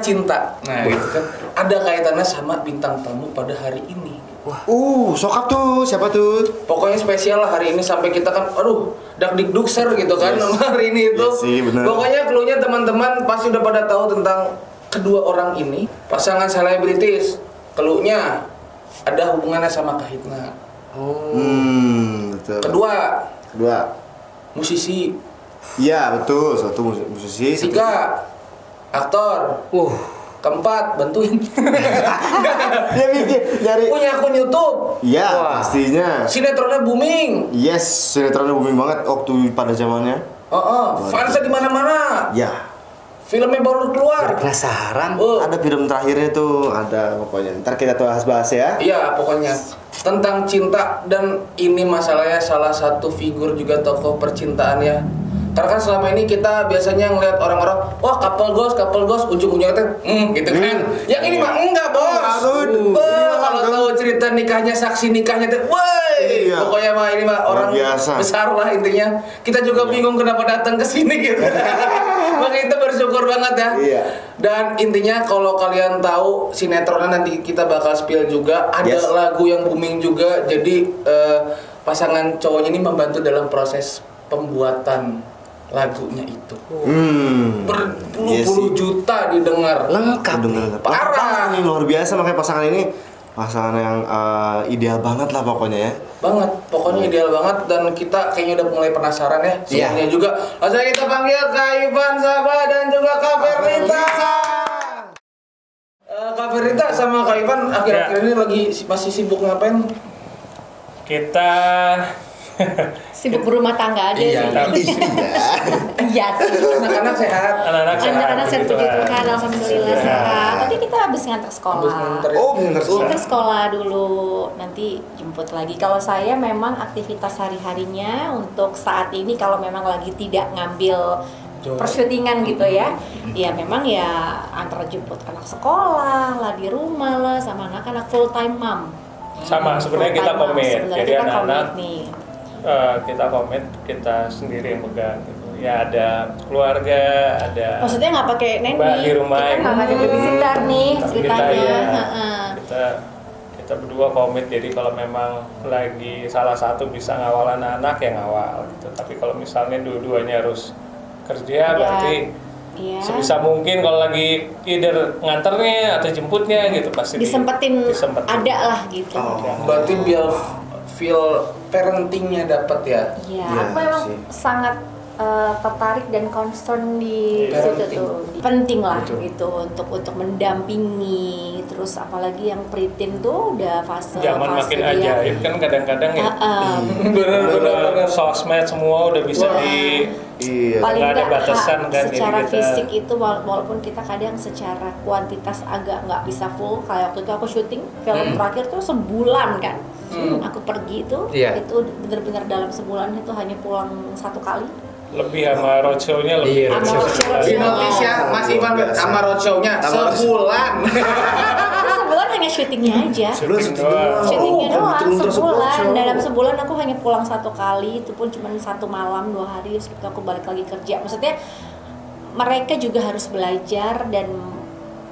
cinta. Nah, gitu kan. Ada kaitannya sama bintang tamu pada hari ini. Wah. Sokap tuh, siapa tuh? Pokoknya spesial lah hari ini sampai kita kan dakdikdukser gitu kan hari ini itu. Yes, sih, bener. Pokoknya cluenya teman-teman pasti udah pada tahu tentang kedua orang ini, pasangan selebritis. Cluenya ada hubungannya sama Kahitna. Betul. Kedua, musisi. Iya, betul. Satu musisi. Tiga, aktor. Keempat, bantuin. Dia bikin nyari. Punya akun YouTube. Iya, pastinya. Sinetronnya booming. Yes, sinetronnya booming banget waktu pada zamannya. Fansnya di mana-mana. Ya. Filmnya baru keluar. Penasaran. Ada film terakhirnya tuh, ada pokoknya. Ntar kita bahas ya. Iya, pokoknya tentang cinta, dan ini masalahnya salah satu figur juga tokoh percintaan ya. Karena kan selama ini kita biasanya ngeliat orang-orang, wah couple goals, ujung-ujungnya teh, gitu kan. Yang ini mah enggak, bos. Kalau tahu cerita nikahnya, saksi nikahnya teh, pokoknya mah ini mah orang biasa. Besar lah intinya. Kita juga bingung kenapa datang ke sini gitu. Makanya kita bersyukur banget ya. Iya. Dan intinya kalau kalian tahu sinetronnya nanti kita bakal spill juga, ada lagu yang booming juga. Jadi pasangan cowoknya ini membantu dalam proses pembuatan lagunya itu. Berpuluh-puluh juta didengar. Lengkap. Parah. Ini luar biasa, makanya pasangan ini pasangan yang ideal banget lah pokoknya ya. Pokoknya ideal banget, dan kita kayaknya udah mulai penasaran ya. Semuanya juga. Langsung kita panggil Kak Ivan Sabah dan juga Kak Fernita. Kak Fernita sama Kak Ivan akhir-akhir ini masih sibuk ngapain? Kita sibuk berumah tangga aja sih. Iya sih. Anak-anak sehat. Anak-anak sehat, puji Tuhan, alhamdulillah sehat. Tadi kita habis ngantar sekolah. Ngantar sekolah dulu, nanti jemput lagi. Kalau saya memang aktivitas hari-harinya untuk saat ini kalau memang lagi tidak ngambil persyutingan gitu ya. Ya memang ya antara jemput anak sekolah lah, di rumah lah, sama anak-anak, full time mom. Sama sebenarnya kita komit. Jadi anak-anak kita komit, kita sendiri yang megang gitu. Ya ada keluarga, ada. Maksudnya nggak pakai neni, di rumah, kita nggak pakai babysitter nih ceritanya. Kita berdua komit. Jadi kalau memang lagi salah satu bisa ngawal anak-anak ya ngawal gitu. Tapi kalau misalnya dua-duanya harus kerja, berarti sebisa mungkin kalau lagi either nganternya atau jemputnya gitu pasti disempetin. Ada lah gitu. Berarti biar feel parentingnya dapat ya. Iya, aku memang sangat tertarik dan concern di situ tuh. Penting lah gitu untuk mendampingi, terus apalagi yang preteen tuh udah fase makin ajaib kan kadang-kadang ya. Bener-bener sosmed semua udah bisa paling nggak ada batasan kan. Secara fisik itu walaupun kita kadang secara kuantitas agak nggak bisa full. Kayak waktu itu aku syuting film terakhir tuh sebulan kan. Aku pergi itu bener-bener dalam sebulan itu hanya pulang 1 kali. Lebih sama roadshow-nya lebih. Di notis ya Mas Ivan sama roadshow-nya sebulan. Sebulan hanya syutingnya aja. Syutingnya doang sebulan. Dalam sebulan aku hanya pulang 1 kali, itu pun cuma 1 malam 2 hari, terus aku balik lagi kerja. Maksudnya mereka juga harus belajar dan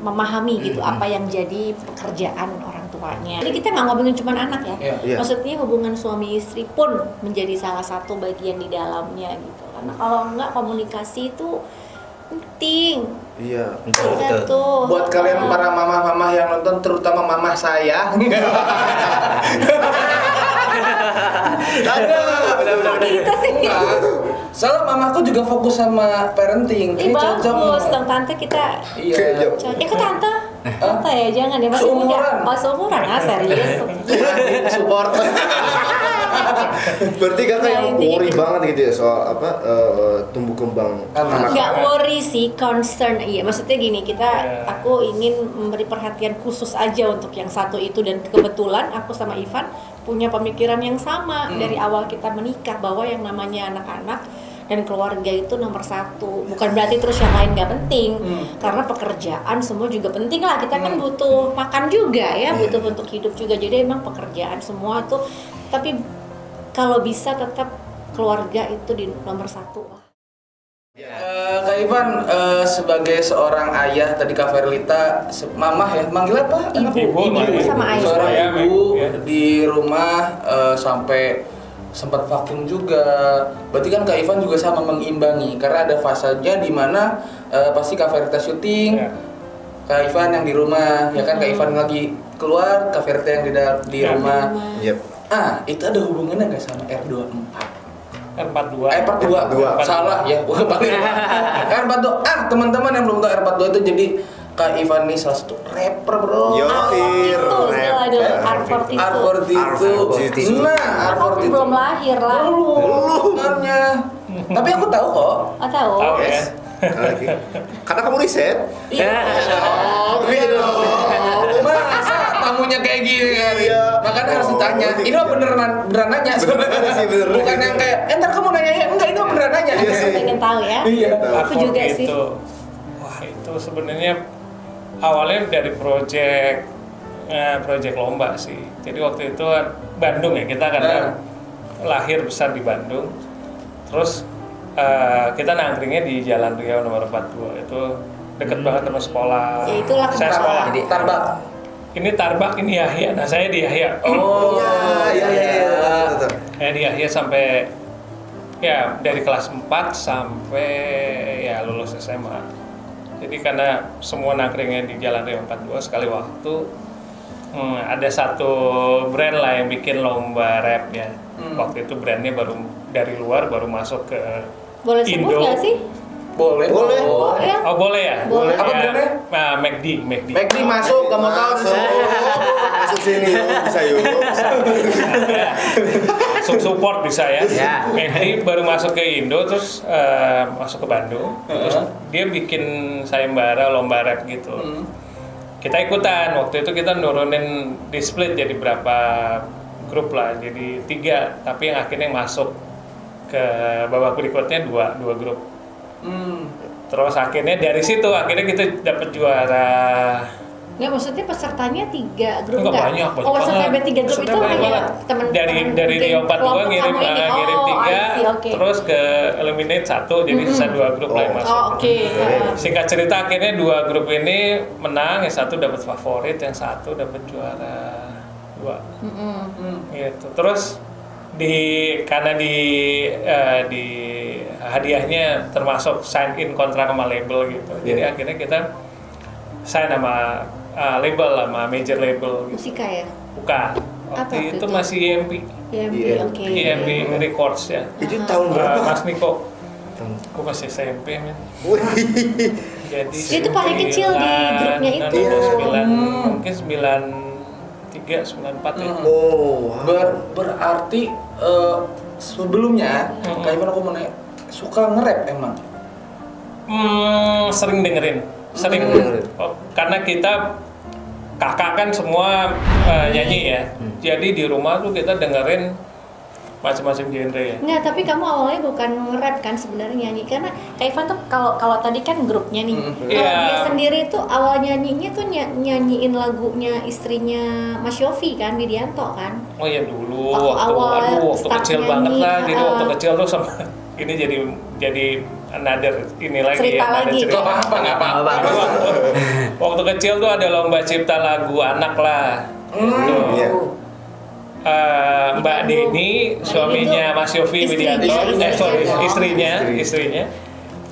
memahami gitu apa yang jadi pekerjaan orang tuanya. Jadi kita nggak ngomongin cuma anak ya. Maksudnya hubungan suami istri pun menjadi salah satu bagian di dalamnya gitu. Karena kalau nggak, komunikasi itu penting. Iya, betul. Tuh. Buat kalian para mama-mama yang nonton, terutama mama saya. Benar-benar kita sih. Soalnya mamaku juga fokus sama parenting. Bagus, dong tante kita. Iya. Ya ke tante. Tante ya, jangan ya, masih muda. Seumuran, serius. Support. Berarti kakak yang worry banget gitu ya soal tumbuh kembang anak. Nggak worry sih, concern. Iya, maksudnya gini, aku ingin memberi perhatian khusus aja untuk yang satu itu, dan kebetulan aku sama Ivan punya pemikiran yang sama dari awal kita menikah, bahwa yang namanya anak-anak dan keluarga itu nomor 1. Bukan berarti terus yang lain nggak penting, karena pekerjaan semua juga penting lah. Kita kan butuh makan juga ya, butuh untuk hidup juga. Jadi emang pekerjaan semua itu, tapi kalau bisa tetap keluarga itu di nomor 1 lah. Kak Ivan sebagai seorang ayah tadi Kak Verlita, mamah ya, manggil apa? Ibu sama ayah. Seorang Ayah, ibu ya. di rumah sampai sempat vakum juga. Berarti kan Kak Ivan juga sama mengimbangi karena ada fasenya di mana pasti Kak Verlita syuting, Ya. Kak Ivan yang di rumah, ya kan Kak Ivan lagi keluar, Kak Verlita yang di Ya. rumah. Yep. Itu ada hubungannya nggak sama R24? R42. R42. Salah ya, bukan paling. R42. Teman-teman yang belum tahu R42 itu jadi Kak Ivan ini salah satu rapper, bro. Yo, R42. R42. Nah, Aku R42. belum lahir lah. Belum makanya. Tapi aku tahu kok. Oh tahu. Tahu ya. Yes. Lagi. Karena kamu riset. Iya. Masa tamunya kayak gini kan? Iya. Makanya harus ditanya. Oh, Ini mah beneran nanya sebenarnya. sih, bener. Bukan yang kayak, ntar kamu nanya ya. Enggak, ini mah beneran nanya. Iya sih. Pengen tahu ya. Iya. Aku juga sih. Wah, itu sebenarnya awalnya dari project lomba sih. Jadi waktu itu Bandung ya, kita kan lahir besar di Bandung. Terus kita nangkringnya di Jalan Riau nomor 42. Itu deket banget sama sekolah. Ya, itulah saya kenapa. sekolah. Jadi Tarbak. Ini Tarbak, ini Yahya. Nah, saya di Yahya. Oh, Iya. Saya di Yahya sampai ya dari kelas 4 sampai ya lulus SMA. Jadi karena semua nangkringnya di Jalan Riau 42 sekali waktu ada satu brand lah yang bikin lomba rap ya. Waktu itu brandnya baru dari luar baru masuk ke Boleh sebut Indo. nggak sih? boleh. Oh, ya. Oh boleh ya? Boleh. Apa Ya, brandnya? McD. McD masuk, kamu tahu di sini. Masuk sini yuk, bisa yuk. Support bisa ya. Ya. McD baru masuk ke Indo terus masuk ke Bandung. Terus dia bikin sayembara lomba rap gitu. Kita ikutan. Waktu itu kita nurunin di split jadi berapa grup lah. Jadi 3. Tapi yang akhirnya masuk ke babak berikutnya dua grup. Terus akhirnya dari situ akhirnya kita dapat juara. Nggak, maksudnya pesertanya 3 grup Enggak nggak? banyak Oh, peserta banget. 3 grup Peserta itu banyak hanya banget. teman dari Rio 42 ngirim ngirim 3, oke. terus ke eliminate 1, jadi sisa 2 grup lah yang masuk. Oh, oke. Singkat cerita akhirnya 2 grup ini menang, yang 1 dapat favorit, yang 1 dapat juara 2. Gitu. Terus karena di hadiahnya termasuk sign in kontrak sama label gitu. Jadi akhirnya kita sign sama label, sama major label gitu. Musika ya? Bukan. Apa Waktu itu itu? masih EMP. Oke. EMP Records ya. Itu tahun berapa? Mas Niko. Aku masih SMP men. Wih. Jadi Dia tuh paling kecil di grupnya itu. mungkin 93, 94 ya. Oh, wow. Berarti sebelumnya Kak Ivan aku mau nanya, suka nge-rap emang? Sering dengerin. Oh, karena kita kakak kan semua nyanyi ya. Jadi di rumah tuh kita dengerin macam-macam genre ya. Nggak, tapi kamu awalnya bukan nge-rap kan sebenarnya nyanyi, karena Kak Ivan tuh kalau tadi kan grupnya nih. Kalau Iya. dia sendiri tuh awal nyanyinya tuh nyanyiin lagunya istrinya Mas Yofi kan, Widianto kan. Oh ya dulu Waktu awal waktu start kecil nyanyi, banget lah. Jadi waktu heeh. kecil tuh sama ini jadi another ini lagi Cerita another lagi. cerita. Nggak apa-apa. Waktu kecil tuh ada lomba cipta lagu anak lah. Tuh. Iya. Mbak Deni, suaminya Mas Yofi Widianto, istrinya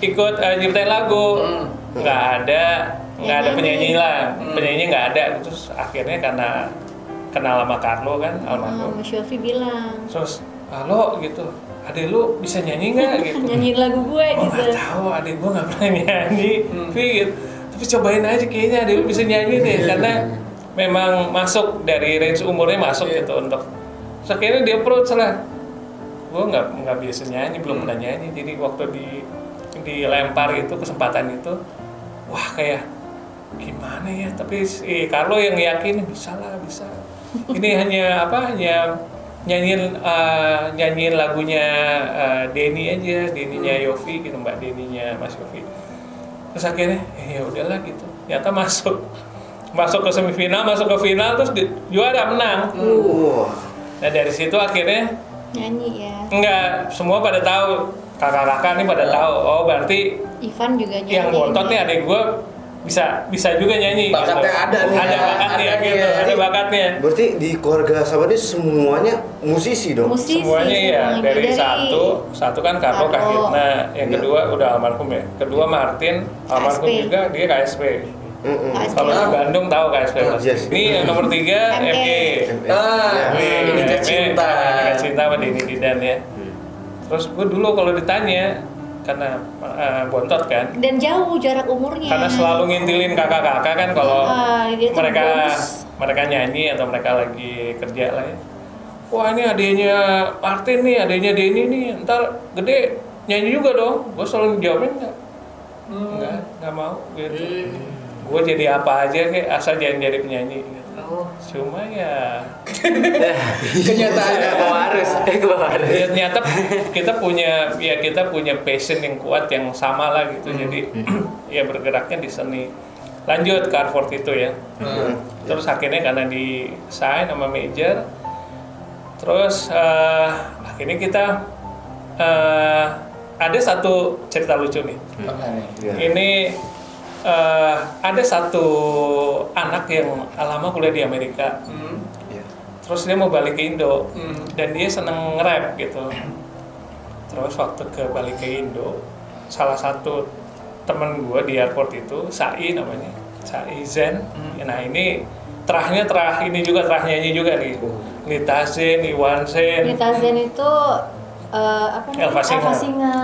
ikut nyiptain lagu. Nggak ada penyanyi lah, penyanyi nggak ada. Terus akhirnya karena kenal sama Carlo kan, almarhum. Mas Yofi bilang Terus, halo gitu, adek lu bisa nyanyi nggak gitu? nyanyiin lagu gue Oh gitu. nggak tahu, adek gua nggak pernah nyanyi, tapi gitu. Tapi cobain aja kayaknya adek lu bisa nyanyi deh, karena memang masuk dari range umurnya masuk gitu untuk. Terus akhirnya dia approach lah, gua nggak biasa nyanyi, belum pernah nyanyi, jadi waktu dilempar itu kesempatan itu, wah kayak gimana ya? Tapi si Carlo yang yakin bisa lah, bisa. Ini hanya nyanyiin lagunya Denny aja, Denny-nya Yofi gitu, Mbak Denny-nya Mas Yofi. Terus akhirnya ya udahlah gitu. Ternyata masuk ke semifinal, masuk ke final, terus juara, menang. Nah dari situ akhirnya Nyanyi ya. enggak, semua pada tahu kakak-kakak nih pada tahu. Oh berarti Ivan juga nyanyi. yang bontot nih adik gue bisa juga nyanyi. Bakatnya gitu. ada nih. Ada bakatnya Ada gitu. nih. Ada bakatnya. Berarti di keluarga Sabadi semuanya musisi dong? Musisi Semuanya ya semuanya. dari satu kan Karlo Karlo. Kahitna, yang Iya. kedua udah almarhum ya. Kedua Martin almarhum KSP. juga, dia KSP. KSP. Kalau di Bandung tahu KSP pasti. Yes. Ini yang nomor 3 MK. MK. Ah, Iya. ini Cinta. Ini Cinta sama Denny Didan ya. Terus gue dulu kalau ditanya karena bontot kan, Dan jauh jarak umurnya. karena selalu ngintilin kakak-kakak kan kalau Dia tuh bonus. mereka nyanyi atau mereka lagi kerja lah ya. Wah ini adanya Martin nih, adanya Denny nih, ntar gede nyanyi juga dong. Gue selalu jawabnya nggak mau gitu. Gue jadi apa aja kayak asal jangan jadi penyanyi gitu. Cuma ya Kenyataannya ya ternyata kita punya passion yang kuat yang sama lah gitu. Jadi ya bergeraknya di seni. Lanjut ke Harvard itu ya. Terus akhirnya karena di sign sama major, terus akhirnya kita ada satu cerita lucu nih. Iya. Ini ada satu anak yang lama kuliah di Amerika. Iya. Terus dia mau balik ke Indo dan dia seneng nge-rap gitu. Terus waktu balik ke Indo, salah satu temen gue di airport itu, Sai namanya, Sai Zen. Nah ini terah ini juga terah nyanyi juga nih. Nita Zen, Iwan Zen. Nita Zen itu apa namanya? Elva Singer.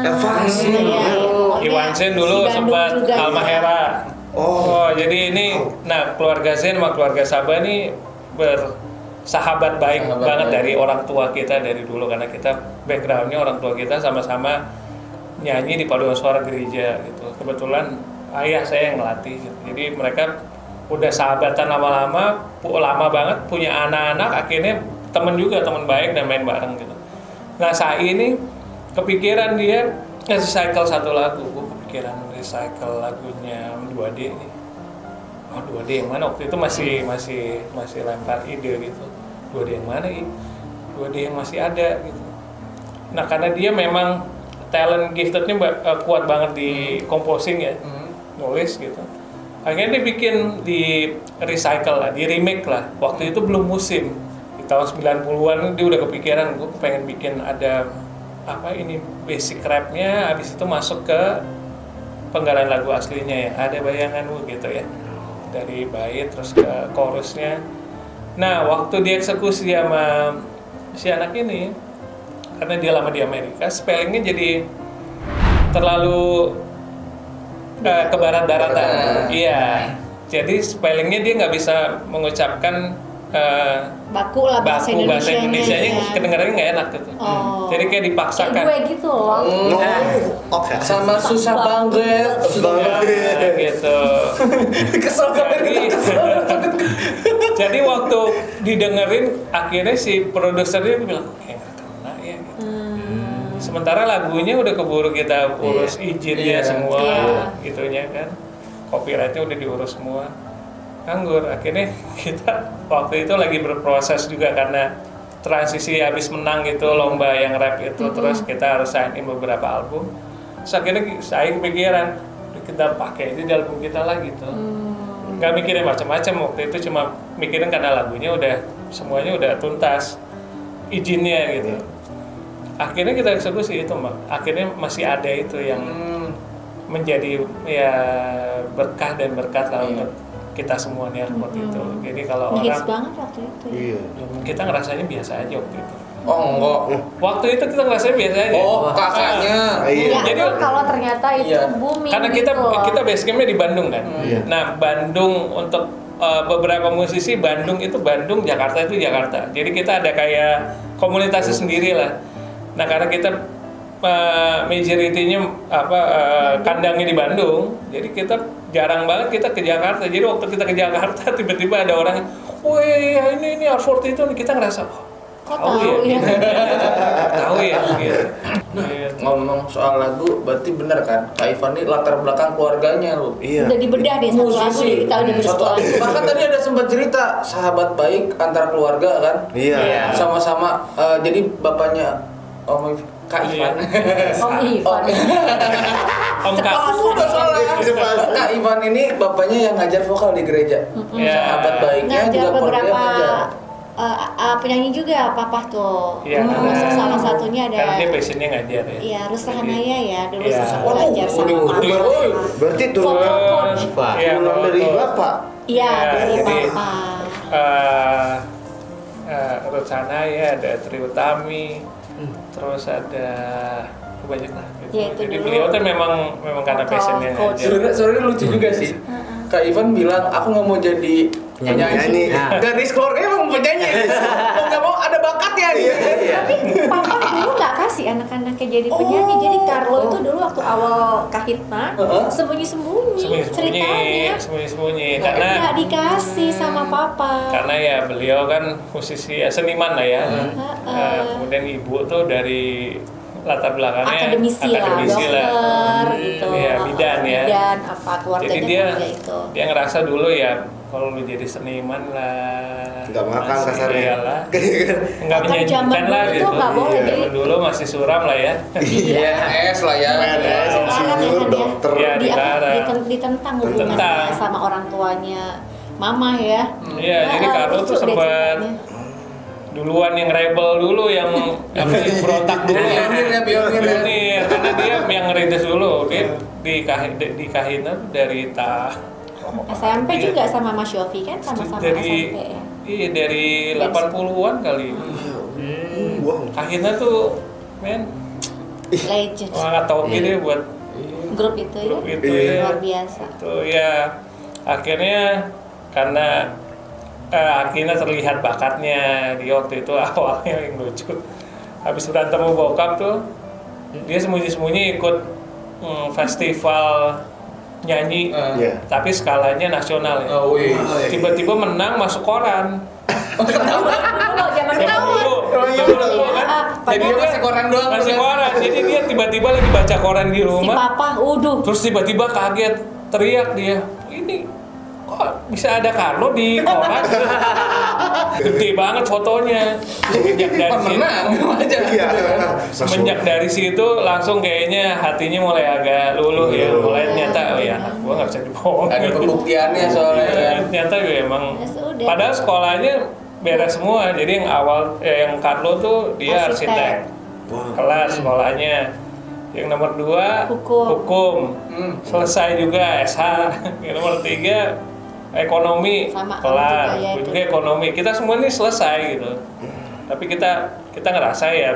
Elva Singer. Iya, iya. Iwan Zen dulu Di Bandung sempat juga, Almahera. Oh. Jadi ini, nah keluarga Zen sama keluarga Sabah nih bersahabat baik Sahabat banget baik. dari orang tua kita dari dulu, karena kita backgroundnya orang tua kita sama-sama nyanyi di paduan suara gereja gitu. Kebetulan ayah saya yang ngelatih gitu. Jadi mereka udah sahabatan lama banget, punya anak-anak, akhirnya temen baik dan main bareng gitu. Nah Sai ini kepikiran dia recycle satu lagu. Gue kepikiran recycle lagunya 2D nih. Oh 2D yang mana? Waktu itu masih lempar ide gitu. 2D yang mana ini? 2D yang masih ada gitu. Nah karena dia memang talent giftednya kuat banget di composing ya, nulis gitu. Akhirnya dia bikin di recycle lah, di remake lah. Waktu itu belum musim. Di tahun 90-an dia udah kepikiran, gue pengen bikin ada apa ini basic rapnya, habis itu masuk ke penggalan lagu aslinya yang ada bayanganmu gitu ya, dari bait terus ke chorusnya. Nah waktu dieksekusi sama si anak ini, karena dia lama di Amerika, spellingnya jadi terlalu ke barat-baratan. Iya, jadi spellingnya dia nggak bisa mengucapkan Baku lah bahasa Indonesianya ya. kedengarannya nggak enak gitu. Oh. Jadi kayak dipaksakan. Kayak gue gitu loh. Oke. sama susah banget. Ya, gitu. Kesel Jadi waktu didengerin, akhirnya si produsernya bilang kayak nggak kena ya. Gitu. Sementara lagunya udah keburu kita urus izinnya semua, gitunya kan. Copyrightnya udah diurus semua. Nganggur. Akhirnya kita waktu itu lagi berproses juga karena transisi habis menang gitu lomba yang rap itu, terus kita harus sign in beberapa album. Terus akhirnya saya kepikiran kita pakai itu di album kita lagi gitu. Nggak mikirin macam-macam waktu itu, cuma mikirin karena lagunya udah semuanya udah tuntas izinnya gitu. Akhirnya kita eksekusi itu, akhirnya masih ada itu yang menjadi ya berkah dan berkat lah untuk kita semua nih seperti itu. Jadi kalau Hits orang banget waktu itu. Iya. kita ngerasanya biasa aja waktu itu. Oh enggak. Waktu itu kita ngerasanya biasa aja. Oh kakaknya. Iya. Ya, Jadi kalau ternyata itu iya. booming karena kita base camp-nya di Bandung kan. Iya. Nah, Bandung untuk beberapa musisi Bandung itu Bandung, Jakarta itu Jakarta. Jadi kita ada kayak komunitasnya sendiri lah. Nah, karena kita majority-nya kandangnya di Bandung, jadi kita jarang banget kita ke Jakarta. Jadi waktu kita ke Jakarta tiba-tiba ada orang, "Woi, ini Harvard itu nih." Kita ngerasa, Kok tahu ya? Tahu ya gitu. Ngomong soal lagu, berarti bener kan? Kak Ivan ini latar belakang keluarganya lu. Iya. Udah dibedah deh satu lagu Musisi. kita udah Satu bersekolah. bahkan tadi ada sempat cerita sahabat baik antar keluarga kan? Iya. Iya. Sama-sama jadi bapaknya Om Kak Ivan. Om Ivan. Om Kak. Udah salah. Kak Ivan ini bapaknya yang ngajar vokal di gereja. Sahabat baiknya Ngajar juga beberapa ngajar. penyanyi juga papa tuh. Iya, Termasuk salah satunya ada. Karena dia passionnya ngajar ya. Iya, Rushanaya ya dulu Iya. sempat belajar sama papa. Berarti Vokal coach. Iya, turunan dari betul. bapak. Iya, dari jadi, papa. Ruth Sanaya, ada Tri Utami, terus ada banyak lah. Gitu. Ya, itu jadi dulu beliau tuh memang karena vokal passionnya coach. ngajar. Sebenarnya lucu juga sih. Kak Ivan bilang aku nggak mau jadi penyanyi. Nah. Garis keluarganya emang penyanyi. Mau nggak mau ada bakatnya gitu. Tapi papa dulu nggak kasih anak-anaknya jadi penyanyi. Jadi Carlo itu dulu waktu awal kahitna sembunyi-sembunyi ceritanya. Sembunyi-sembunyi. Nggak Karena dikasih sama papa. karena ya beliau kan musisi ya, seniman lah ya. Kemudian ibu tuh dari latar belakangnya Akademisi lah, dokter gitu. Iya, bidan ya. Bidan apa keluarganya Jadi dia juga itu. dia ngerasa dulu ya kalau lu jadi seniman lah Nggak makan masih kasarnya. iyalah. Nggak Kan zaman menyajikan lah dulu gitu. tuh nggak boleh, Zaman jadi- dulu masih suram lah ya. Iya, es lah ya. PNS, Dilarang ya insinyur, kan ya. dokter. Iya, dilarang. Ditentang hubungannya Ditentang. sama orang tuanya mama ya. Iya, jadi Carlo lucu tuh deh sempat ceritanya. duluan yang rebel dulu yang apa sih berontak dulu ya. Pionir ya. Pionir, karena dia yang ngerintis dulu. Dia di Kahina dari SMP juga sama Mas Yofi kan sama-sama dari SMP ya. iya dari 80-an kali. Wow. Kahina tuh men Legend. angkat topi dia buat Grup itu ya. grup itu Iya. ya. Luar biasa. Itu ya akhirnya karena akhirnya terlihat bakatnya di waktu itu awalnya yang lucu. Habis berantem sama bokap tuh dia sembunyi-sembunyi ikut festival nyanyi Iya. tapi skalanya nasional ya. Oh, wih. Tiba-tiba menang masuk koran. Dulu zaman Zaman dulu. dulu kan. Jadi dia masih koran doang. Masih kan? koran. Jadi dia tiba-tiba lagi baca koran di Si rumah. papa, Terus tiba-tiba kaget, teriak dia, ini kok bisa ada Carlo di koran? Gede banget fotonya. Semenjak dari situ, Pemenang aja. Iya. semenjak dari situ langsung kayaknya hatinya mulai agak luluh ya, mulai nyata, oh ya anak gua nggak bisa dibohong. Ada pembuktiannya soalnya kan. Ternyata ya emang. Ya sudah. Padahal sekolahnya beres semua. Jadi yang awal, yang Carlo tuh dia Arsitek. arsitek. Kelas sekolahnya. Yang nomor 2 Hukum. selesai juga SH. Yang nomor 3 ekonomi Sama, kelar. kamu juga ya, Gue itu. juga ekonomi. Kita semua ini selesai gitu. Tapi kita ngerasa ya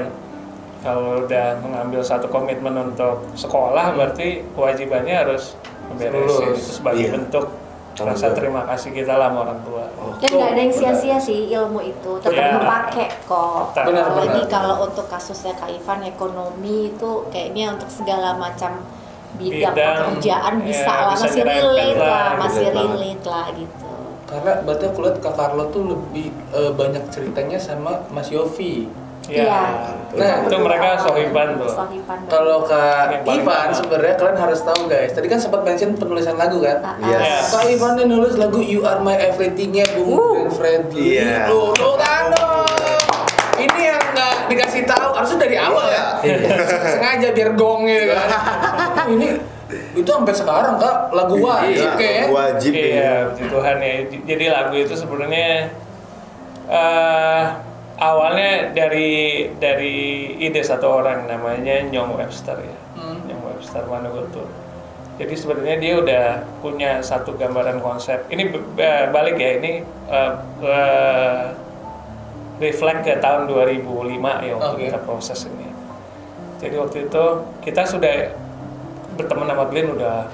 kalau udah mengambil satu komitmen untuk sekolah berarti kewajibannya harus memberesin Lulus. itu sebagai Iya. bentuk rasa terima kasih kita lah sama orang tua. Dan nggak ada yang sia-sia sih ilmu itu, tetap Iya. kepake kok. Benar, Apalagi benar. kalau untuk kasusnya Kak Ivan ekonomi itu kayaknya untuk segala macam bidang pekerjaan ya, bisa lah, bisa masih dirempet relate lah, lah, masih relate banget. relate lah gitu. Karena berarti aku lihat Kak Carlo tuh lebih banyak ceritanya sama Mas Yofi. Ya. Iya. Nah, itu mereka sohiban tuh. Sohiban tuh. Kalau Kak Yang paling Ivan lama. sebenarnya kalian harus tahu guys. Tadi kan sempat mention penulisan lagu kan. Yes. Kak Ivan yang nulis lagu You Are My Everything-nya Bung Glenn Fredly. Iya. Loh, ini yang nggak dikasih tahu harusnya dari awal ya. Sengaja biar gong gitu kan. Ini itu sampai sekarang Kak lagu wajib kayaknya. Wajib Iya, ya. puji Tuhan ya. Jadi lagu itu sebenarnya awalnya dari ide satu orang namanya Nyong Webster ya. Nyong Webster Manugutu. Jadi sebenarnya dia udah punya satu gambaran konsep. Ini balik ya, ini reflect ke tahun 2005 ya waktu kita proses ini. Jadi waktu itu kita sudah berteman sama Glenn udah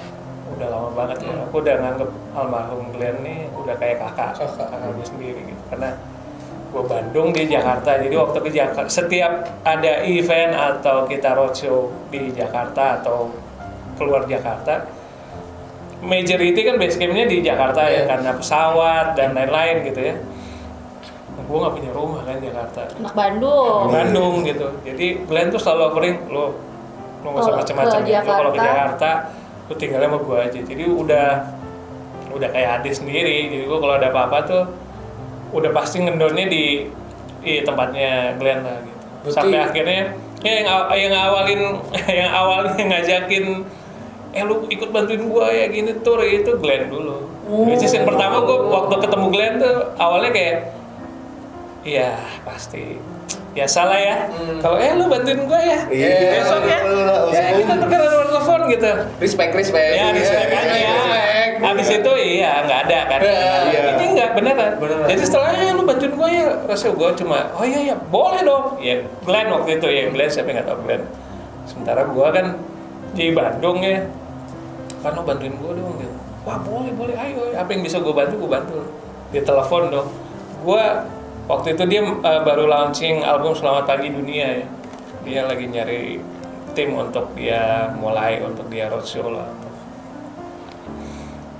lama banget ya. Aku udah nganggep almarhum Glenn nih udah kayak kakak gue sendiri gitu. Karena gue Bandung di Jakarta, jadi waktu ke Jakarta setiap ada event atau kita roadshow di Jakarta atau keluar Jakarta, majority kan base camp-nya di Jakarta ya karena pesawat dan lain-lain gitu ya. Gue nggak punya rumah kan di Jakarta, Anak Bandung. Bandung gitu. Jadi Glenn tuh selalu offering lo nggak usah Kalau macam-macam ke ya. Lo kalau ke Jakarta. Jakarta, lo tinggalnya sama gue aja. Jadi udah kayak adik sendiri. Jadi gue kalau ada apa-apa tuh udah pasti ngendonnya di tempatnya Glenn lah gitu. Berarti- Sampai akhirnya Ya yang awalnya ngajakin lu ikut bantuin gua ya gini tur itu Glenn dulu. Which is yang pertama gua waktu ketemu Glenn tuh awalnya kayak iya pasti ya salah ya. Kalau lu bantuin gua ya. Besok ya. Ya kita tukeran nomor telepon gitu. Respect. Ya respect aja. Habis itu iya nggak ada kan. Ini nggak beneran. Jadi setelahnya lu bantuin gue ya, rasanya gue cuma oh iya boleh dong. Ya Glenn waktu itu ya Glenn siapa yang nggak tahu Glenn. Sementara gue kan di Bandung ya, kan lu bantuin gue dong gitu. Wah boleh ayo. Apa yang bisa gue bantu. Dia telepon dong. Gue waktu itu dia baru launching album Selamat Pagi Dunia ya. Dia lagi nyari tim untuk dia mulai untuk dia roadshow lah.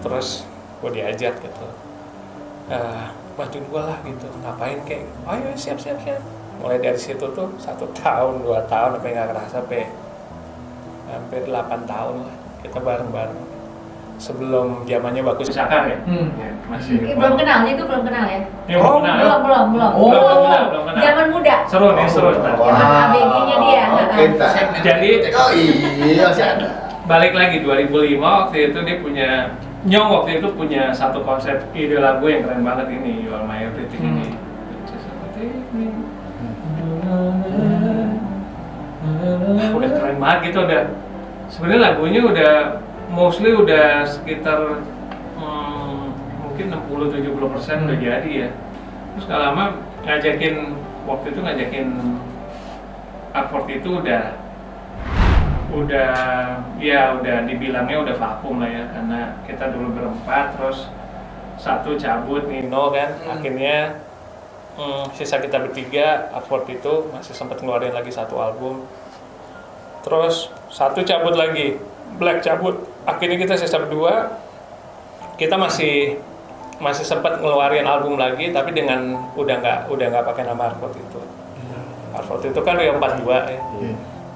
Terus gue diajak gitu, bantuin gue lah gitu, ngapain kayak, ayo siap. Mulai dari situ tuh 1 tahun, 2 tahun, sampai nggak kerasa, sampai hampir 8 tahun lah kita bareng-bareng. Sebelum zamannya bagus misalkan ya, masih. Belum kenal ya? Belum kenal. Belum kenal. Zaman muda. Seru. Zaman ABG-nya dia. Jadi, iya masih ada. balik lagi 2005 waktu itu dia punya Nyong waktu itu punya satu konsep ide lagu yang keren banget ini, You Are My Everything ini. Udah keren banget gitu udah. Sebenarnya lagunya udah mostly udah sekitar mungkin 60-70% udah jadi ya. Terus gak lama waktu itu ngajakin Artford itu udah dibilangnya udah vakum lah ya, karena kita dulu berempat, terus satu cabut Nino kan, akhirnya sisa kita bertiga. Artford itu masih sempat ngeluarin lagi satu album, terus satu cabut lagi, Black cabut, akhirnya kita sisa berdua. Kita masih sempat ngeluarin album lagi, tapi dengan udah nggak pakai nama Artford itu. Artford itu kan Rio 42 ya.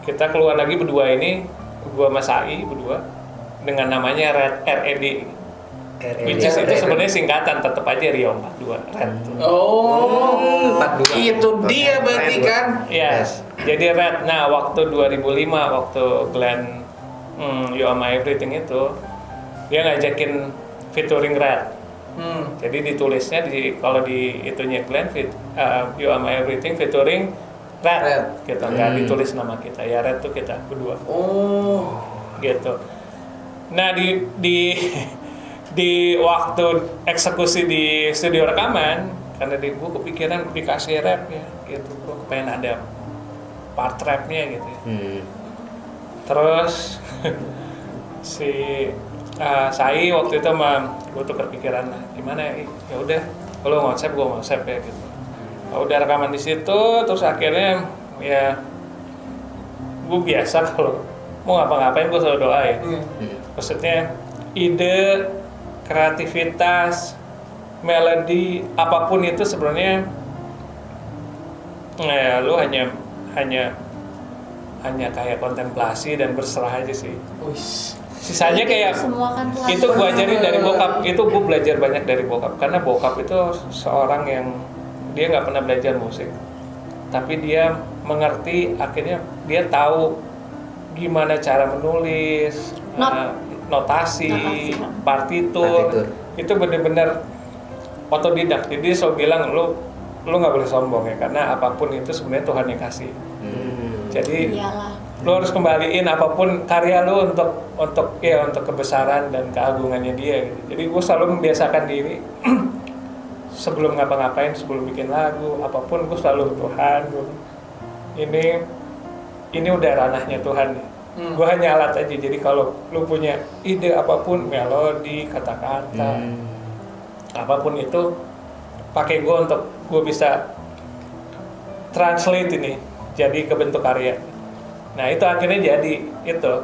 Kita keluar lagi berdua ini, gua sama Sai berdua dengan namanya RED. Which is itu sebenarnya singkatan, tetap aja Rio 42 Red. 42. Itu dia berarti kan? Yes. Jadi Red. Nah, waktu 2005 waktu Glenn You Are My Everything itu dia ngajakin featuring Red. Jadi ditulisnya kalau di itunya Glenn You Are My Everything featuring Red. Gitu, nggak ditulis nama kita. Ya Red tuh kita berdua. Gitu. Nah di waktu eksekusi di studio rekaman, karena gue kepikiran dikasih rap ya, gitu. Gue pengen ada part rapnya gitu ya. Terus si Sai waktu itu gue tuh kepikiran gimana ya udah kalau ngonsep gue ngonsep ya gitu. Udah rekaman di situ, terus akhirnya ya gue biasa kalau mau ngapa-ngapain gue selalu doa ya. Maksudnya ide, kreativitas, melodi, apapun itu sebenarnya ya lu hanya kayak kontemplasi dan berserah aja sih. Sisanya kayak itu gue ajarin dari bokap, itu gue belajar banyak dari bokap, karena bokap itu seorang yang dia nggak pernah belajar musik, tapi dia mengerti, akhirnya dia tahu gimana cara menulis, notasi, partitur. Itu benar-benar otodidak. Jadi dia selalu bilang lu nggak boleh sombong ya, karena apapun itu sebenarnya Tuhan yang kasih. Jadi lu harus kembaliin apapun karya lu untuk kebesaran dan keagungannya dia gitu. Jadi gue selalu membiasakan diri sebelum ngapa-ngapain, sebelum bikin lagu, apapun gue selalu Tuhan, ini udah ranahnya Tuhan. Gue hanya alat aja. Jadi kalau lu punya ide apapun, melodi, kata-kata, apapun itu, pakai gue untuk gue bisa translate ini jadi ke bentuk karya. Nah itu akhirnya jadi itu.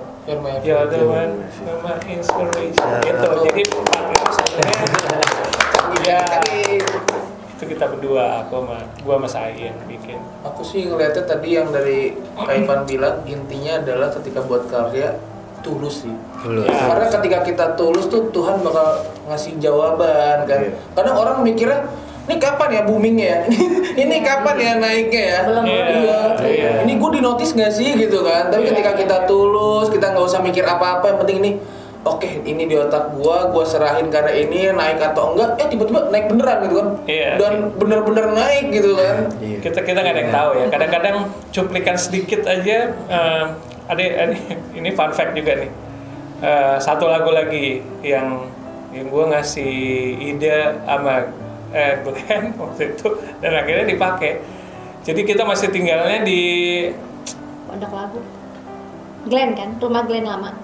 You're the one, you're my inspiration. Itu jadi sebenarnya itu kita berdua, gua sama Sai yang bikin. Aku sih ngeliatnya tadi yang dari Ivan bilang, intinya adalah ketika buat karya tulus sih. Ya. Karena ketika kita tulus tuh Tuhan bakal ngasih jawaban kan. Kadang orang mikirnya ini kapan ya boomingnya ya? Ini kapan ya naiknya ya? Belum. Iya. Ini gue di notice nggak sih gitu kan? Tapi ketika kita tulus, kita nggak usah mikir apa-apa, yang penting ini oke, ini di otak gua serahin karena ini naik atau enggak, tiba-tiba naik beneran gitu kan. Iya. Dan bener-bener naik gitu kan. Kita nggak ada yang tahu ya. Kadang-kadang cuplikan sedikit aja. Ada ini fun fact juga nih. Satu lagu lagi yang gue ngasih ide sama Glenn waktu itu dan akhirnya dipakai. Jadi kita masih tinggalnya di Pondok Labu. Glenn kan, rumah Glenn lama.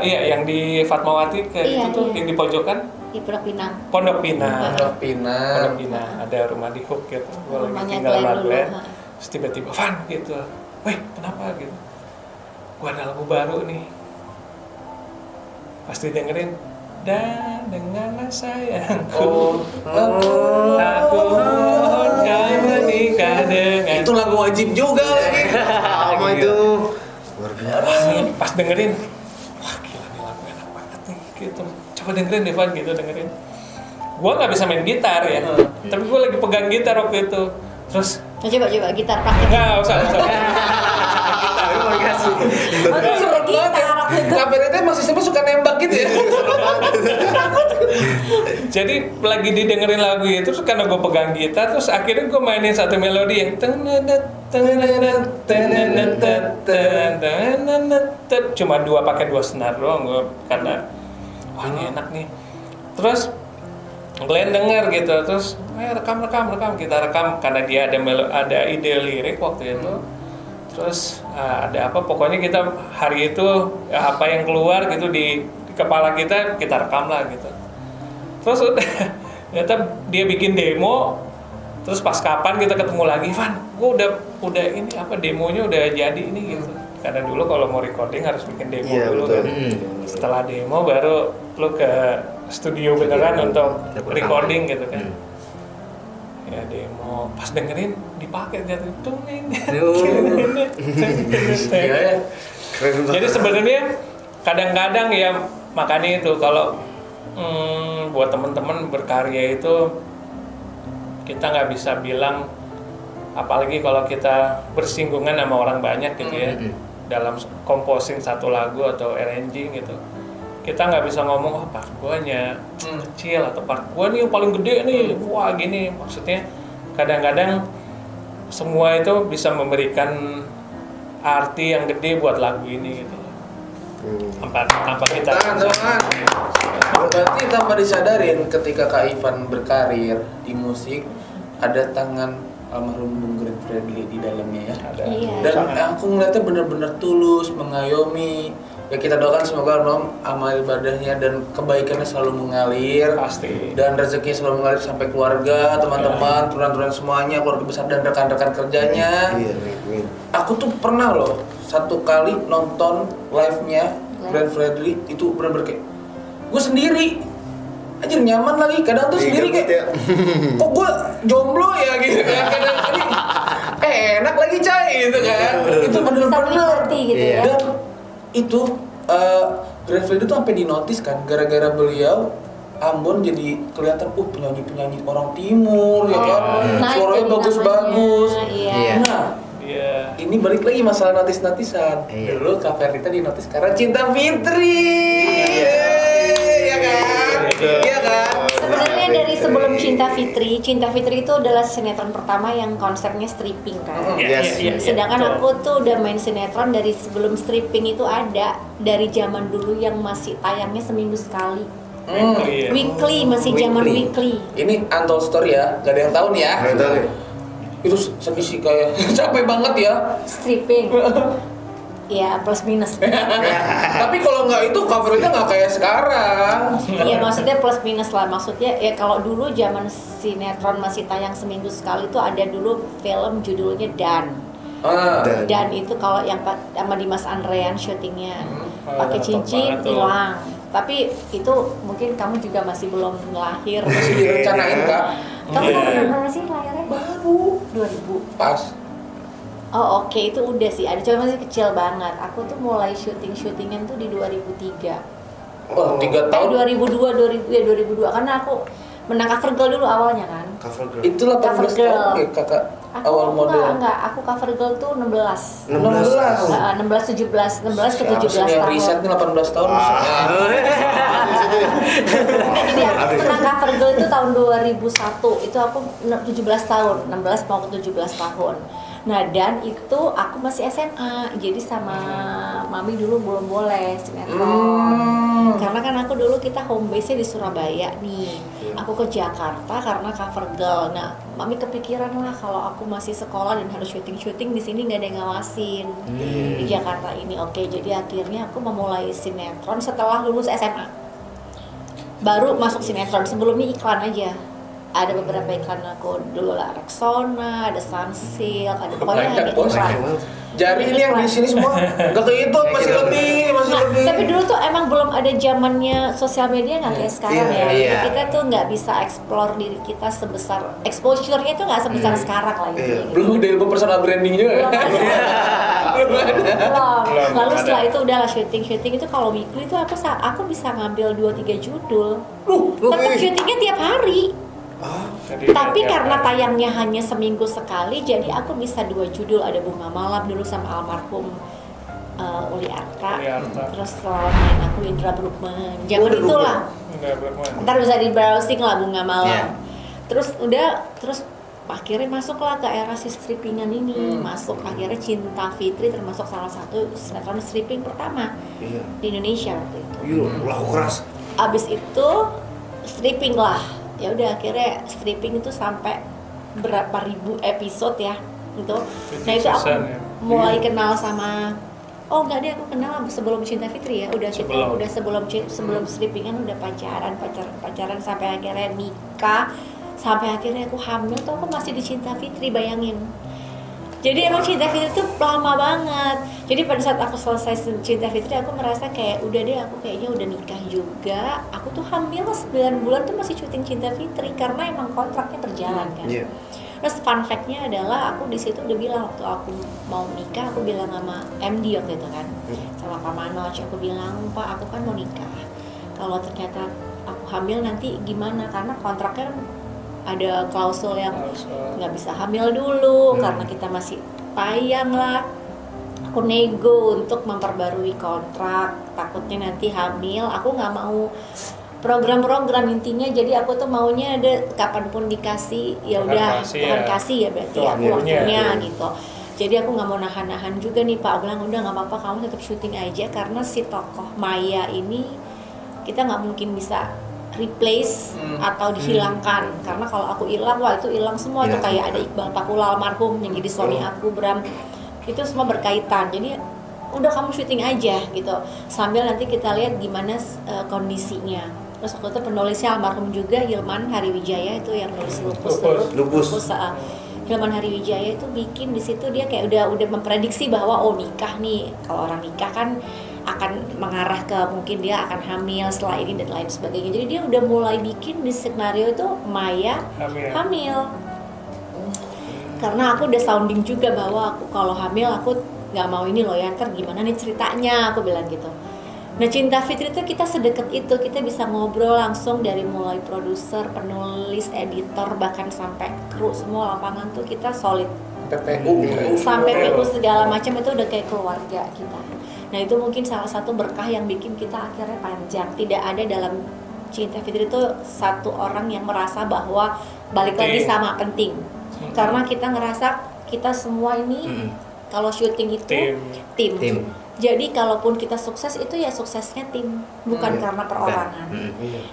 Iya, yang di Fatmawati itu tuh yang di pojokan. Di Pondok Pinang. Pondok Pinang. Ada rumah di Hook gitu. Gue lagi tinggal sama Glenn. Terus tiba-tiba Van gitu. Weh, kenapa gitu? Gue ada lagu baru nih. Pasti dengerin. Dan dengarlah sayangku, aku mohon kau menikah dengan. Itu lagu wajib juga lagi. Apa itu? Luar biasa. Pas dengerin, wah gila nih lagu enak banget nih gitu. Coba dengerin deh Van gitu, dengerin. Gua nggak bisa main gitar ya, tapi gua lagi pegang gitar waktu itu. Terus coba gitar praktek. nggak usah. Terima kasih. Serem banget. Kabarnya masih suka nembak gitu ya. Jadi lagi didengerin lagu itu, terus karena gue pegang gitar, terus akhirnya gue mainin satu melodi yang cuma pakai dua senar doang gue, karena wah ini enak nih. Terus Glenn denger gitu, terus rekam kita rekam karena dia ada ide lirik waktu itu. Terus ada apa, pokoknya kita hari itu apa yang keluar gitu di kepala kita rekam lah gitu. Terus ternyata dia bikin demo. Terus pas kapan kita ketemu lagi, Van, gue udah ini apa demonya udah jadi ini gitu. Karena dulu kalau mau recording harus bikin demo dulu betul. kan. Setelah demo baru lu ke studio beneran untuk recording gitu kan. Ya demo, pas dengerin dipakai jatuh tuning. Jadi sebenarnya kadang-kadang ya makanya itu kalau buat teman-teman berkarya itu kita nggak bisa bilang, apalagi kalau kita bersinggungan sama orang banyak gitu ya dalam composing satu lagu atau arranging gitu. Kita nggak bisa ngomong, part gua hanya kecil atau part gua nih yang paling gede nih, wah gini. Maksudnya kadang-kadang semua itu bisa memberikan arti yang gede buat lagu ini gitu. Tanpa kita. Berarti tanpa disadarin ketika Kak Ivan berkarir di musik ada tangan almarhum Bung Glenn Fredly di dalamnya ya. Ada. Dan aku ngeliatnya benar-benar tulus, mengayomi. Ya kita doakan semoga amal ibadahnya dan kebaikannya selalu mengalir. Pasti. Dan rezekinya selalu mengalir sampai keluarga, teman-teman, turunan-turunan semuanya, keluarga besar dan rekan-rekan kerjanya. Aku tuh pernah loh satu kali nonton live-nya Glenn Fredly, itu bener-bener kayak gue sendiri. Anjir nyaman lagi, kadang tuh sendiri kayak kok gue jomblo ya gitu kan. Kadang ini enak lagi cai gitu kan. Itu bener-bener gitu ya. Dan itu Glenn Fredly tuh sampai dinotis kan gara-gara beliau Ambon jadi kelihatan penyanyi-penyanyi orang timur ya kan. Suaranya bagus-bagus. Nah, ini balik lagi masalah notis-notisan. Dulu Kak Ferdita dinotis karena Cinta Fitri. Ya kan? Iya kan? Sebenarnya dari sebelum Cinta Fitri itu adalah sinetron pertama yang konsepnya stripping kan. Sedangkan aku tuh udah main sinetron dari sebelum stripping itu ada, dari zaman dulu yang masih tayangnya seminggu sekali. Weekly, masih zaman weekly. Ini untold story ya, gak ada yang tahu nih ya. Itu sedih sih kayak capek banget ya. Stripping. Ya plus minus. Tapi kalau nggak itu covernya nggak kayak sekarang. Iya maksudnya plus minus lah. Maksudnya ya kalau dulu zaman sinetron masih tayang seminggu sekali tuh ada dulu film judulnya Dan. Dan itu kalau yang sama Dimas Andrean syutingnya pakai cincin hilang. Tapi itu mungkin kamu juga masih belum lahir. Masih direncanain Kak. Kamu berapa sih lahirnya? Baru 2000. Pas. Oh oke, itu udah sih, ada cuma masih kecil banget. Aku tuh mulai syutingan tuh di 2003. Oh, 3 tahun. 2002 karena aku menang cover girl dulu awalnya kan. Cover girl. Itu 18 Cover tahun girl. ya kakak Aku awal model. enggak, aku cover girl tuh 16. 16 tahun. 16 17, 16 ke 17 Siapa sih yang tahun. riset nih 18 tahun maksudnya? Jadi aku menang cover girl itu tahun 2001. Itu aku 17 tahun, 16 mau ke 17 tahun. Nah, dan itu aku masih SMA. Jadi sama mami dulu belum boleh sinetron. Karena kan aku dulu kita home base-nya di Surabaya nih. Aku ke Jakarta karena cover girl. Nah, mami kepikiran lah kalau aku masih sekolah dan harus syuting-syuting di sini nggak ada yang ngawasin di Jakarta ini. Oke, jadi akhirnya aku memulai sinetron setelah lulus SMA. Baru masuk sinetron, sebelumnya iklan aja. Ada beberapa iklan aku dulu lah, Rexona, ada Sunsilk, ada pokoknya Banyak, ada Bos. iklan. Jari ini yang di sini semua nggak kehitung, masih lebih. Nah, tapi dulu tuh emang belum ada zamannya sosial media nggak kayak sekarang ya. Jadi Iya. kita tuh nggak bisa explore diri kita sebesar exposure-nya tuh nggak sebesar sekarang lah gitu. Belum ada ilmu personal branding juga. Belum ada. Belum. Lalu ada. setelah itu udahlah syuting itu kalau weekly itu aku bisa ngambil 2-3 judul. Tetap syutingnya tiap hari. Jadi Tapi tiap karena hari. tayangnya hanya seminggu sekali, jadi aku bisa 2 judul. Ada Bunga Malam dulu sama almarhum Uli Arta. Uli Arta. Terus lawannya aku Indra Bruggman. Zaman itulah. Udah bermain. Ntar bisa di browsing lah Bunga Malam. Iya. Terus akhirnya masuklah ke era si strippingan ini. Masuk akhirnya Cinta Fitri termasuk salah satu sinetron stripping pertama Iya. di Indonesia waktu itu. Iya, laku keras. Abis itu stripping lah. Ya udah akhirnya stripping itu sampai berapa ribu episode ya gitu. Nah itu aku season, ya. mulai kenal sama enggak deh, aku kenal sebelum Cinta Fitri ya. Udah kita Sebelum. udah sebelum strippingan udah pacaran sampai akhirnya nikah, sampai akhirnya aku hamil tuh aku masih di Cinta Fitri, bayangin. Jadi emang Cinta Fitri itu lama banget. Jadi pada saat aku selesai Cinta Fitri aku merasa kayak udah deh, aku kayaknya udah nikah juga. Aku tuh hamil 9 bulan tuh masih syuting Cinta Fitri karena emang kontraknya berjalan kan. Iya. Terus fun fact-nya adalah aku di situ udah bilang waktu aku mau nikah, aku bilang sama MD waktu itu kan, sama Pak Manoj, aku bilang, Pak aku kan mau nikah. Kalau ternyata aku hamil nanti gimana? Karena kontraknya kan ada klausul yang nggak bisa hamil dulu karena kita masih tayang lah. Aku nego untuk memperbarui kontrak, takutnya nanti hamil. Aku nggak mau program-program intinya, jadi aku tuh maunya ada kapanpun dikasih ya udah Tuhan kasih ya berarti Itu aku waktunya. waktunya gitu. Jadi aku nggak mau nahan-nahan juga nih Pak. Aku bilang udah nggak apa-apa, kamu tetap syuting aja karena si tokoh Maya ini kita nggak mungkin bisa replace atau dihilangkan, karena kalau aku hilang wah itu hilang semua tuh. Kayak ada Iqbal Pakula almarhum yang jadi suami aku, Bram, itu semua berkaitan. Jadi udah kamu syuting aja gitu sambil nanti kita lihat gimana kondisinya. Terus waktu itu penulisnya almarhum juga Hilman Hariwijaya, itu yang nulis Lupus. Hilman Hariwijaya itu bikin di situ dia kayak udah memprediksi bahwa nikah nih, kalau orang nikah kan akan mengarah ke mungkin dia akan hamil setelah ini dan lain sebagainya. Jadi dia udah mulai bikin di skenario itu Maya hamil. Karena aku udah sounding juga bahwa aku kalau hamil aku nggak mau ini loh ya, ntar gimana nih ceritanya, aku bilang gitu. Nah Cinta Fitri itu kita sedekat itu, kita bisa ngobrol langsung dari mulai produser, penulis, editor, bahkan sampai kru semua lapangan tuh kita solid. PPU. Sampai PU segala macam itu udah kayak keluarga kita. Nah itu mungkin salah satu berkah yang bikin kita akhirnya panjang. Tidak ada dalam Cinta Fitri itu satu orang yang merasa bahwa balik lagi sama penting. Karena kita ngerasa kita semua ini kalau syuting itu tim. Jadi kalaupun kita sukses itu ya suksesnya tim, bukan karena perorangan.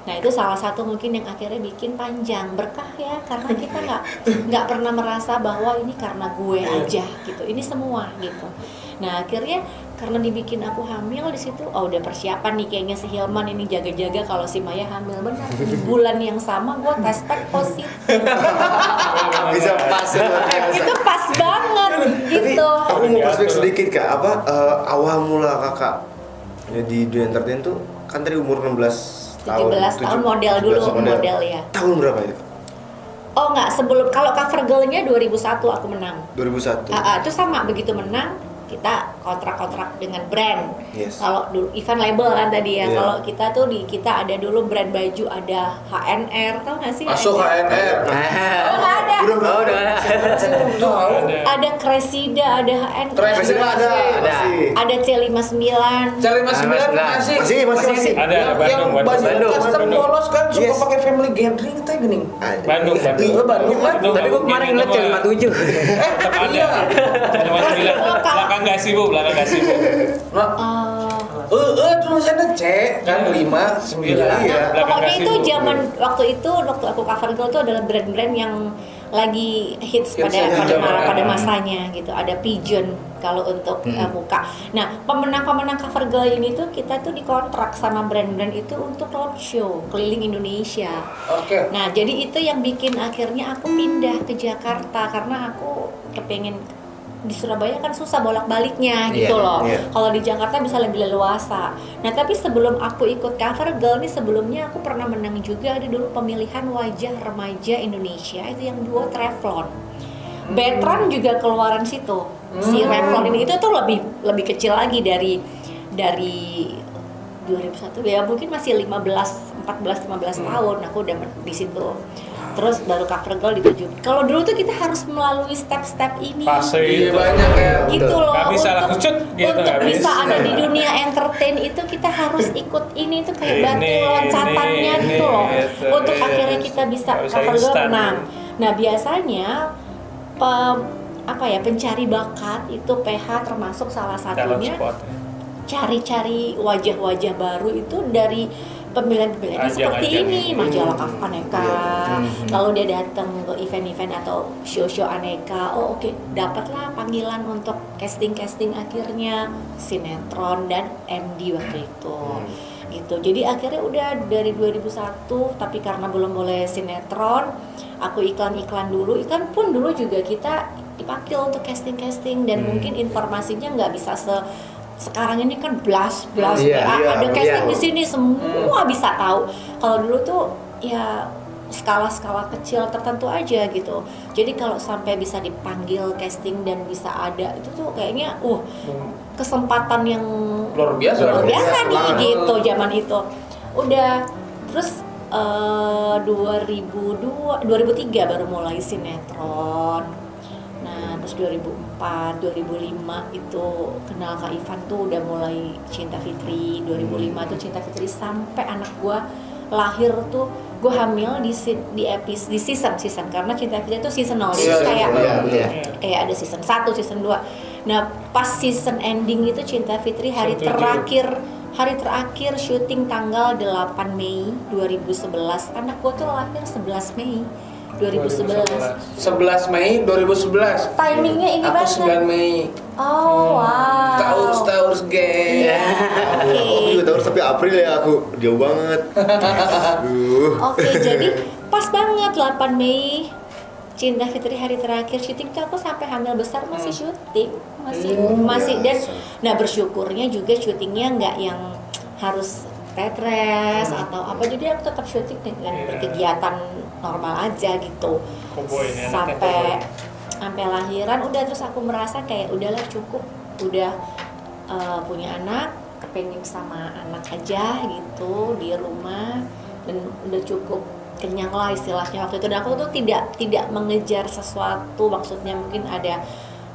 Nah itu salah satu mungkin yang akhirnya bikin panjang berkah ya, karena kita nggak pernah merasa bahwa ini karena gue aja gitu, ini semua gitu. Nah akhirnya karena dibikin aku hamil di situ, udah persiapan nih kayaknya si Hilman ini jaga-jaga kalau si Maya hamil, benar di bulan yang sama gue tes pack positif. Bisa pas ya. Itu pas banget gitu. Aku mau flashback sedikit Kak, awal mula Kakak di dunia entertain tuh kan tadi umur 16 tahun. 17 tahun model dulu, model ya. Tahun berapa itu? Oh enggak, sebelum, kalau cover girl-nya 2001 aku menang. 2001. Itu sama, begitu menang kita kontrak dengan brand. Yes. Kalau dulu event label kan tadi ya. Iya. Kalau kita tuh kita ada dulu brand baju, ada HNR, tau nggak sih? Masuk HNR. Oh, nggak ada. Udah. Tahu. Ada Cressida, ada HNR. Cressida ada. Ada C59. C59 masih. Masih. Ada Yang Bandung. baju custom polos kan suka Yes. pakai family gathering teh gini. Bandung. Bandung kan. Tapi gue kemarin ngeliat C57. Tetap ada. Iya. Belakang gak sibuk. Nah, tulisannya C kan 5 9. Iya. Pokoknya itu zaman waktu aku cover girl itu adalah brand-brand yang lagi hits pada masanya gitu. Ada Pigeon kalau untuk muka. Nah, pemenang cover girl ini tuh kita tuh dikontrak sama brand-brand itu untuk roadshow keliling Indonesia. Oke. Nah, jadi itu yang bikin akhirnya aku pindah ke Jakarta karena aku kepengen di Surabaya kan susah bolak-baliknya gitu loh. Kalau di Jakarta bisa lebih leluasa. Nah, tapi sebelum aku ikut cover girl nih, sebelumnya aku pernah menang juga ada dulu pemilihan wajah remaja Indonesia itu yang duo Revlon. Betran juga keluaran situ. Si Revlon ini itu tuh lebih kecil lagi dari 2001 ya, mungkin masih 14-15 tahun aku udah di situ. Terus baru cover girl di 7. Kalau dulu tuh kita harus melalui step-step ini. Fase itu. Banyak ya. Gitu loh. Gak bisa langsung cut gitu, untuk gak bisa bisa. ada di dunia entertain itu kita harus ikut ini tuh kayak batu loncatannya ini, gitu loh. itu, Untuk yes. akhirnya kita bisa Gak bisa cover girl instan. menang. Nah, biasanya pencari bakat itu PH termasuk salah Talent satunya spot. cari-cari wajah-wajah baru itu dari pemilihan-pemilihan seperti ini, majalah Aneka. Lalu dia datang ke event-event atau show-show Aneka. Oh oke, dapatlah panggilan untuk casting akhirnya sinetron dan MD waktu itu. Gitu. Jadi akhirnya udah dari 2001, tapi karena belum boleh sinetron, aku iklan dulu. Iklan pun dulu juga kita dipanggil untuk casting dan mungkin informasinya nggak bisa sekarang ini kan blast ada casting di sini semua bisa tahu. Kalau dulu tuh ya skala kecil tertentu aja gitu. Jadi kalau sampai bisa dipanggil casting dan bisa ada itu tuh kayaknya kesempatan yang Luar biasa nih gitu zaman itu. Udah terus 2003 baru mulai sinetron. Nah, terus 2004, 2005 itu kenal Kak Ivan tuh udah mulai Cinta Fitri. 2005 tuh Cinta Fitri sampai anak gua lahir tuh gue hamil di season karena Cinta Fitri itu seasonal. Jadi kayak ada season 1, season 2. Nah, pas season ending itu Cinta Fitri hari terakhir syuting tanggal 8 Mei 2011. Anak gua tuh lahir 11 Mei 2011. 11 Mei 2011. Timingnya ini Aku banget. 9 Mei. Oh wow. Taurus geng. Aku juga tahu tapi April ya aku jauh banget. Oke, jadi pas banget 8 Mei Cinta Fitri hari terakhir syuting tuh aku sampai hamil besar masih syuting, masih dan nah bersyukurnya juga syutingnya nggak yang harus tetres atau apa, jadi aku tetap syuting dengan berkegiatan normal aja gitu. Sampai lahiran udah, terus aku merasa kayak udahlah cukup, udah punya anak, kepengen sama anak aja gitu di rumah dan udah cukup kenyang lah istilahnya waktu itu. Dan aku tuh tidak mengejar sesuatu, maksudnya mungkin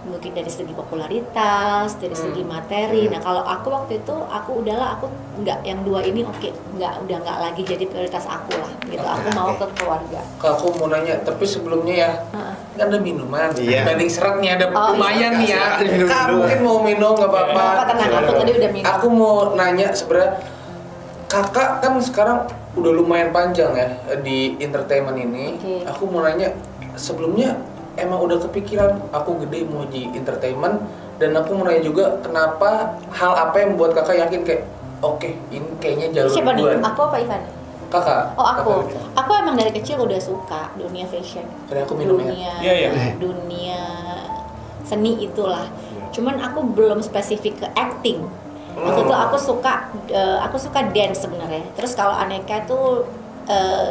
dari segi popularitas, dari segi materi. Nah kalau aku waktu itu aku nggak yang dua ini udah nggak lagi jadi prioritas aku lah gitu. Aku mau ke keluarga. Aku mau nanya, tapi sebelumnya ya kan ada minuman, dibanding seratnya ada lumayan nih ya. Kamu mungkin mau minum nggak apa-apa. Tenang, aku tadi udah minum. Aku mau nanya sebenarnya, kakak kan sekarang udah lumayan panjang ya di entertainment ini. Aku mau nanya, sebelumnya emang udah kepikiran aku gede mau di entertainment, dan aku mau nanya juga kenapa, hal apa yang membuat kakak yakin kayak oke, ini kayaknya jalur Siapa nih? gue. Aku apa Ivan? Kakak. Oh aku. Kakak. Aku emang dari kecil udah suka dunia fashion. Tadi aku minum ya. Dunia seni itulah. Cuman aku belum spesifik ke acting. Waktu itu aku suka dance sebenarnya. Terus kalau Aneka tuh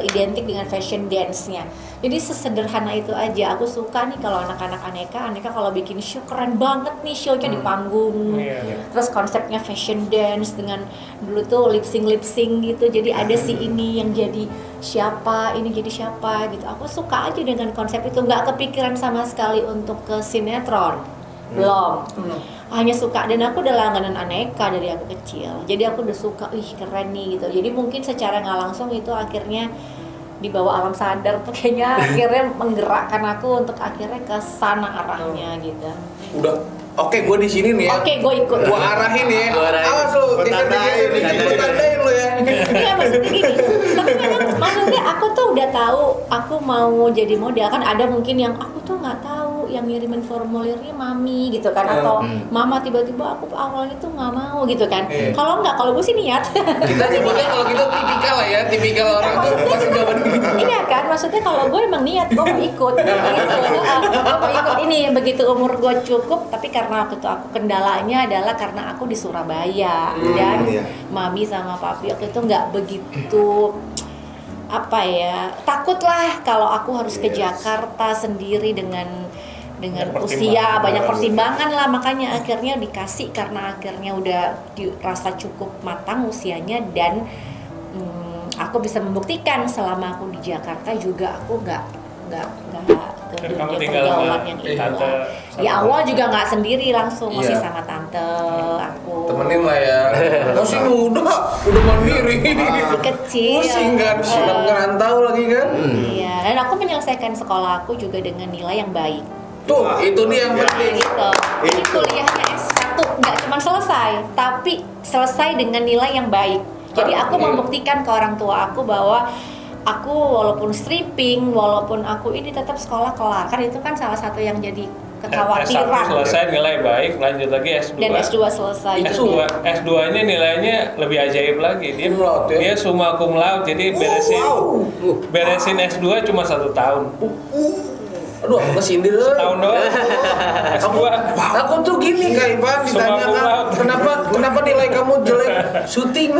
identik dengan fashion dance-nya. Jadi sesederhana itu aja. Aku suka nih kalau anak-anak Aneka kalau bikin show keren banget nih show-nya di panggung. Terus konsepnya fashion dance dengan dulu tuh lip sync gitu. Jadi ada si ini yang jadi siapa, ini jadi siapa gitu. Aku suka aja dengan konsep itu, nggak kepikiran sama sekali untuk ke sinetron. Belum. Hanya suka, dan aku udah langganan Aneka dari aku kecil. Jadi aku udah suka, keren nih gitu. Jadi mungkin secara nggak langsung itu akhirnya di bawah alam sadar tuh kayaknya akhirnya menggerakkan aku untuk akhirnya ke sana arahnya gitu. Udah. Oke, gue di sini nih ya. Oke, gue ikut. Gue arahin ya. Awas lu, geser-geser dikit, gue tandain lu ya. Iya, maksudnya gini. Tapi memang maksudnya aku tuh udah tahu aku mau jadi model. Kan ada mungkin yang aku tuh nggak tahu yang ngirimin formulirnya mami gitu kan, atau mama tiba-tiba aku awalnya tuh nggak mau gitu kan. Kalau gue sih niat. Kita nyebutnya kalau gitu tipikal lah ya, tipikal orang tuh pasti jawaban gitu. Iya kan, maksudnya kalau gue emang niat gue mau ikut gitu. Gue mau ikut ini begitu umur gue cukup, tapi karena waktu itu aku kendalanya adalah karena aku di Surabaya dan mami sama papi waktu itu nggak begitu takut lah kalau aku harus ke Jakarta sendiri dengan usia banyak pertimbangan lah, makanya akhirnya dikasih karena akhirnya udah dirasa cukup matang usianya dan aku bisa membuktikan selama aku di Jakarta juga aku nggak ke dunia pergaulan yang ini. Di awal juga nggak sendiri langsung, masih sama tante aku. Temenin lah ya. Masih muda, udah mandiri. Masih kecil. Pusing kan, sudah ngerantau lagi kan. Iya, dan aku menyelesaikan sekolah aku juga dengan nilai yang baik. Tuh, itu nih yang penting. Gitu. Jadi kuliahnya S1 nggak cuma selesai, tapi selesai dengan nilai yang baik. Jadi aku membuktikan ke orang tua aku bahwa aku walaupun stripping, walaupun aku ini tetap sekolah kelar. Kan itu kan salah satu yang jadi kekhawatiran. S1 selesai nilai baik, lanjut lagi S2. Dan S2 selesai. S2 ini nilainya lebih ajaib lagi. Dia summa cum laude, jadi beresin S2 cuma 1 tahun. Aduh, aku kesindir. Tahun doang. S2. Aku tuh gini Kak Ivan ditanyakan kenapa nilai kamu jelek syuting.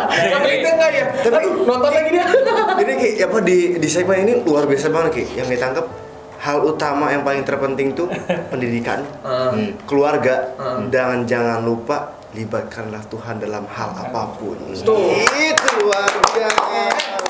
Kamu itu enggak ya? Tapi nonton lagi dia. Ini kayak di segmen ini luar biasa banget Ki. Yang ditangkap hal utama yang paling terpenting tuh pendidikan, keluarga, dan jangan lupa libatkanlah Tuhan dalam hal apapun. Itu luar biasa.